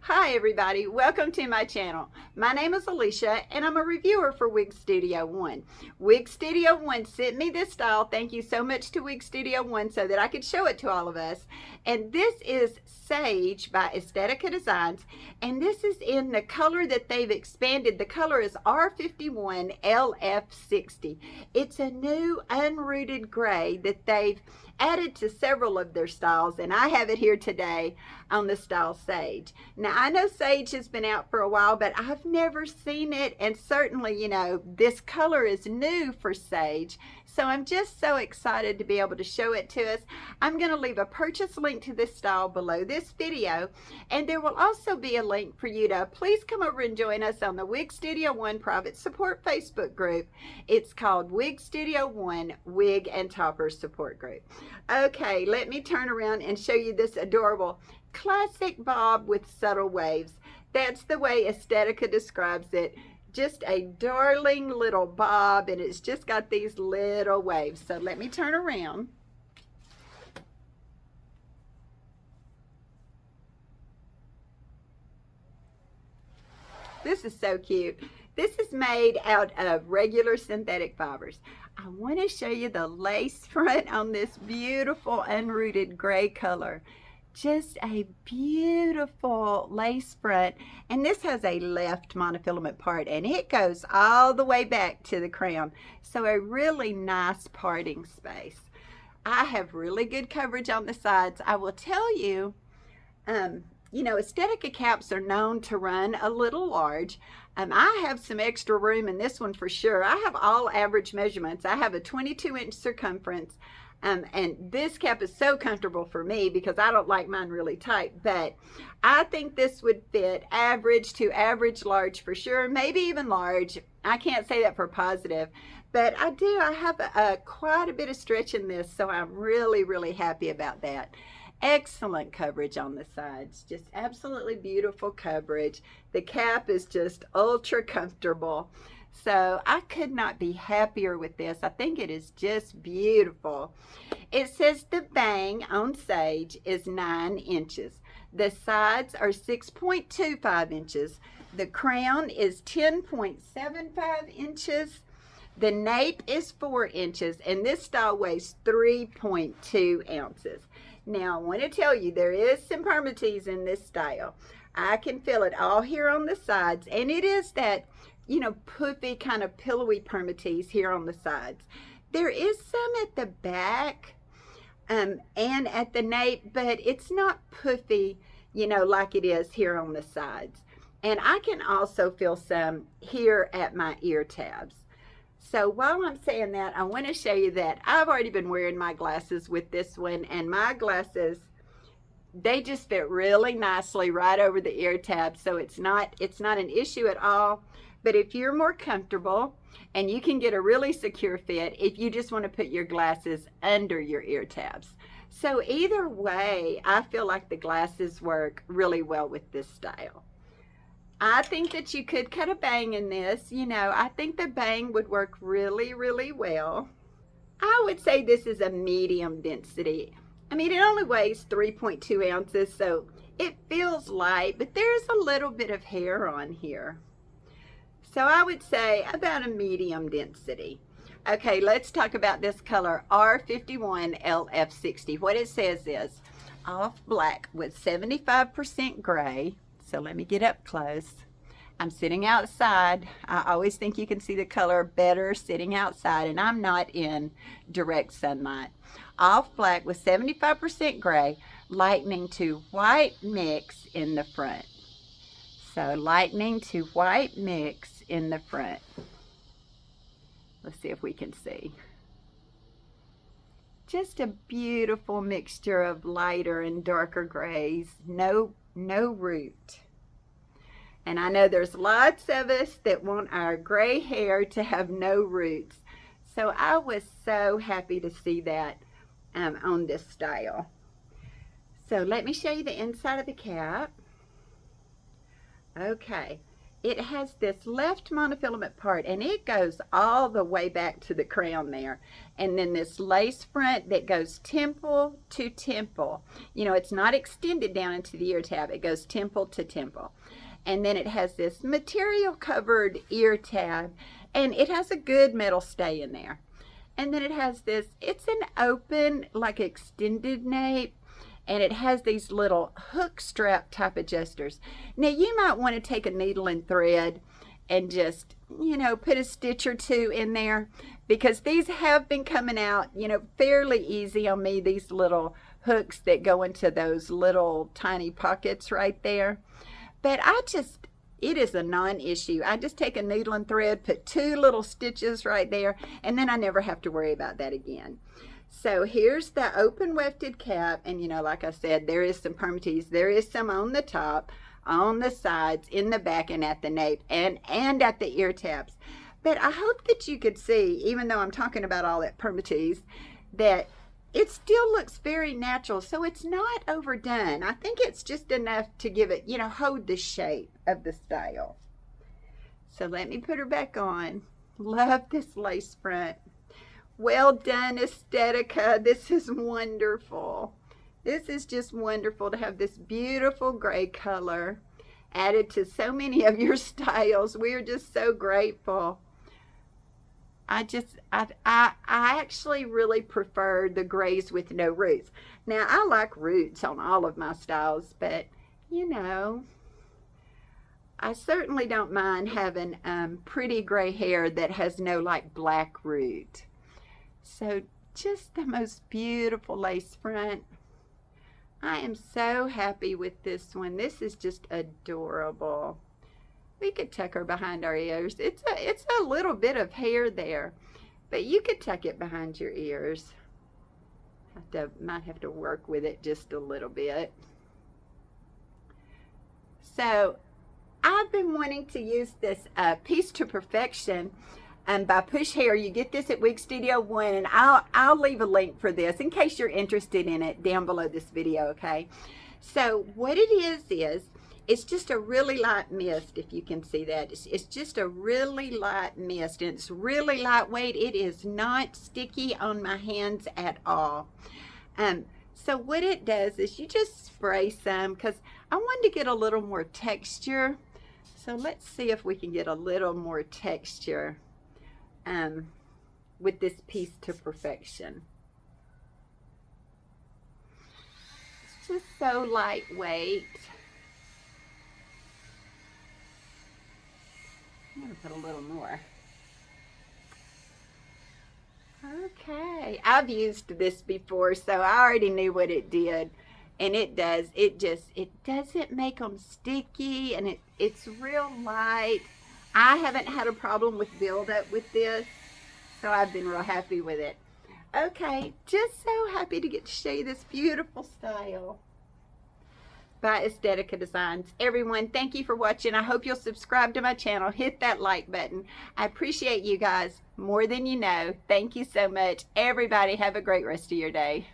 Hi everybody, welcome to my channel. My name is Alicia and I'm a reviewer for Wig Studio One. Wig Studio One sent me this style. Thank you so much to Wig Studio One so that I could show it to all of us. And this is Sage by Estetica Designs, and this is in the color that they've expanded. The color is R51LF60. It's a new unrooted gray that they've added to several of their styles, and I have it here today on the style Sage. Now I know Sage has been out for a while, but I've never seen it, and certainly, you know, this color is new for Sage, so I'm just so excited to be able to show it to us. I'm going to leave a purchase link to this style below this video, and there will also be a link for you to please come over and join us on the Wig Studio One private support Facebook group. It's called Wig Studio One Wig and Topper Support Group. Okay, let me turn around and show you this adorable classic bob with subtle waves. That's the way Estetica describes it. Just a darling little bob, and it's just got these little waves. So let me turn around. This is so cute. This is made out of regular synthetic fibers. I want to show you the lace front on this beautiful unrooted gray color. Just a beautiful lace front, and this has a left monofilament part, and it goes all the way back to the crown, so a really nice parting space. I have really good coverage on the sides. I will tell you, you know, Estetica caps are known to run a little large. I have some extra room in this one for sure. I have all average measurements. I have a 22-inch circumference, and this cap is so comfortable for me because I don't like mine really tight, but I think this would fit average to average large for sure, maybe even large. I can't say that for positive, but I have quite a bit of stretch in this, so I'm really happy about that. Excellent coverage on the sides, just absolutely beautiful coverage. The cap is just ultra comfortable, so I could not be happier with this. I think it is just beautiful. It says the bang on Sage is 9 inches. The sides are 6.25 inches. The crown is 10.75 inches. The nape is 4 inches, and this style weighs 3.2 ounces. Now, I want to tell you, there is some permatease in this style. I can feel it all here on the sides, and it is that, you know, puffy kind of pillowy permatease here on the sides. There is some at the back and at the nape, but it's not puffy, you know, like it is here on the sides. And I can also feel some here at my ear tabs. So while I'm saying that, I want to show you that I've already been wearing my glasses with this one, and my glasses, they just fit really nicely right over the ear tab, so it's not an issue at all. But if you're more comfortable, and you can get a really secure fit if you just want to put your glasses under your ear tabs. So either way, I feel like the glasses work really well with this style. I think that you could cut a bang in this. You know, I think the bang would work really well. I would say this is a medium density. I mean, it only weighs 3.2 ounces, so it feels light, but there's a little bit of hair on here. So I would say about a medium density. Okay, let's talk about this color, R51LF60. What it says is off black with 75% gray. So let me get up close. I'm sitting outside. I always think you can see the color better sitting outside, and I'm not in direct sunlight. Off black with 75% gray, lightening to white mix in the front. So lightening to white mix in the front. Let's see if we can see. Just a beautiful mixture of lighter and darker grays. No root. And I know there's lots of us that want our gray hair to have no roots. So I was so happy to see that on this style. So let me show you the inside of the cap. Okay, it has this left monofilament part, and it goes all the way back to the crown there. And then this lace front that goes temple to temple. You know, it's not extended down into the ear tab. It goes temple to temple. And then it has this material covered ear tab, and it has a good metal stay in there. And then it has this, it's an open, like extended nape, and it has these little hook strap type adjusters. Now you might want to take a needle and thread and just, you know, put a stitch or two in there, because these have been coming out, you know, fairly easy on me, these little hooks that go into those little tiny pockets right there. But it is a non-issue. I just take a needle and thread, put 2 little stitches right there, and then I never have to worry about that again. So here's the open wefted cap, and you know, like I said, there is some permatease. There is some on the top, on the sides, in the back, and at the nape, and at the ear tabs. But I hope that you could see, even though I'm talking about all that permatease, that it still looks very natural, so it's not overdone. I think it's just enough to give it, you know, hold the shape of the style. So let me put her back on. Love this lace front. Well done, Estetica. This is wonderful. This is just wonderful to have this beautiful gray color added to so many of your styles. We are just so grateful. I actually really prefer the grays with no roots. Now, I like roots on all of my styles, but, you know, I certainly don't mind having pretty gray hair that has no, like, black root. So, just the most beautiful lace front. I am so happy with this one. This is just adorable. We could tuck her behind our ears. It's a little bit of hair there, but you could tuck it behind your ears. Might have to work with it just a little bit. So I've been wanting to use this Piece to Perfection by Push Hair. You get this at Wig Studio 1, and I'll leave a link for this in case you're interested in it down below this video, okay? So what it is it's just a really light mist, if you can see that. It's just a really light mist, and it's really lightweight. It is not sticky on my hands at all. So what it does is you just spray some, because I wanted to get a little more texture. So let's see if we can get a little more texture with this Piece to Perfection. It's just so lightweight. I'm going to put a little more. Okay, I've used this before, so I already knew what it did, and it doesn't make them sticky, and it's real light. I haven't had a problem with buildup with this, so I've been real happy with it. Okay, just so happy to get to show you this beautiful style by Estetica Designs. Everyone, thank you for watching. I hope you'll subscribe to my channel. Hit that like button. I appreciate you guys more than you know. Thank you so much. Everybody have a great rest of your day.